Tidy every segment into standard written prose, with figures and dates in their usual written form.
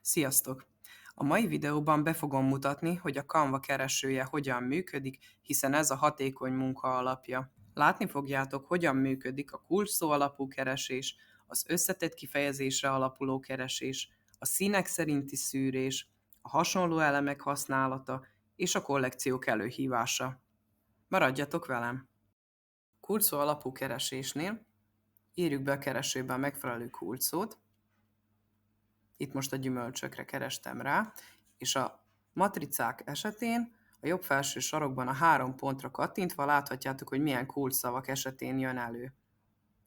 Sziasztok! A mai videóban be fogom mutatni, hogy a Canva keresője hogyan működik, hiszen ez a hatékony munka alapja. Látni fogjátok, hogyan működik a kulcsszó alapú keresés, az összetett kifejezésre alapuló keresés, a színek szerinti szűrés, a hasonló elemek használata és a kollekciók előhívása. Maradjatok velem! Kulcsszó alapú keresésnél írjuk be a keresőbe a megfelelő kulcsszót. Itt most a gyümölcsökre kerestem rá, és a matricák esetén a jobb felső sarokban a 3 pontra kattintva láthatjátok, hogy milyen kulcsszavak esetén jön elő.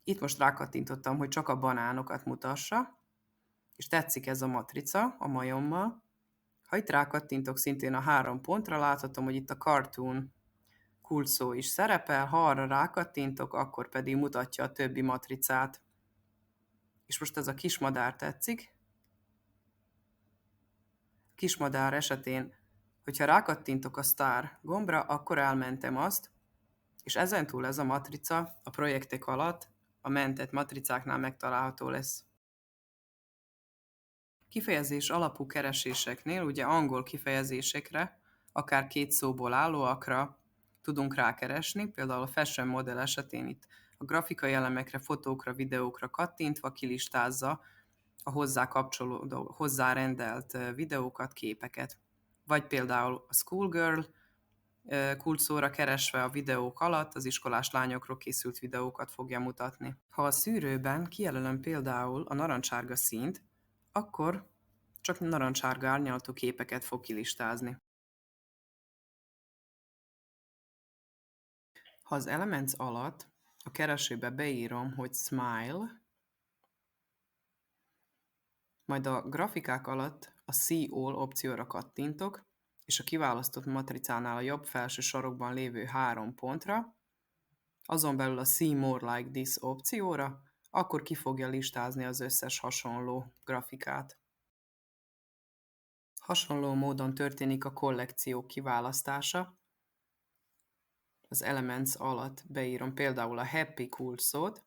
Itt most rákattintottam, hogy csak a banánokat mutassa, és tetszik ez a matrica a majommal. Ha itt rákattintok szintén a 3 pontra, láthatom, hogy itt a cartoon kulcsszó is szerepel, ha arra rákattintok, akkor pedig mutatja a többi matricát. És most ez a kismadár tetszik. Kismadár esetén, hogyha rákattintok a Star gombra, akkor elmentem azt, és ezentúl ez a matrica a projektek alatt a mentett matricáknál megtalálható lesz. Kifejezés alapú kereséseknél ugye angol kifejezésekre, akár 2 szóból állóakra tudunk rákeresni, például a fashion modell esetén itt a grafikai elemekre, fotókra, videókra kattintva kilistázza a hozzá kapcsolódó, hozzárendelt videókat, képeket. Vagy például a schoolgirl kulcsszóra keresve a videók alatt az iskolás lányokról készült videókat fogja mutatni. Ha a szűrőben kijelölöm például a narancsárga színt, akkor csak narancsárga árnyalatú képeket fog kilistázni. Ha az Elements alatt a keresőbe beírom, hogy Smile, majd a grafikák alatt a See All opcióra kattintok, és a kiválasztott matricánál a jobb felső sarokban lévő 3 pontra, azon belül a See More Like This opcióra, akkor ki fogja listázni az összes hasonló grafikát. Hasonló módon történik a kollekció kiválasztása. Az Elements alatt beírom például a Happy kulcsszót,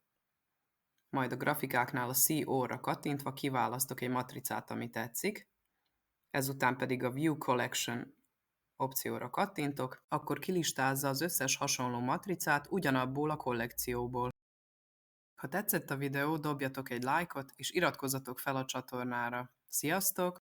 majd a grafikáknál a See All-ra kattintva kiválasztok egy matricát, ami tetszik, ezután pedig a View Collection opcióra kattintok, akkor kilistázza az összes hasonló matricát ugyanabból a kollekcióból. Ha tetszett a videó, dobjatok egy lájkot, és iratkozzatok fel a csatornára. Sziasztok!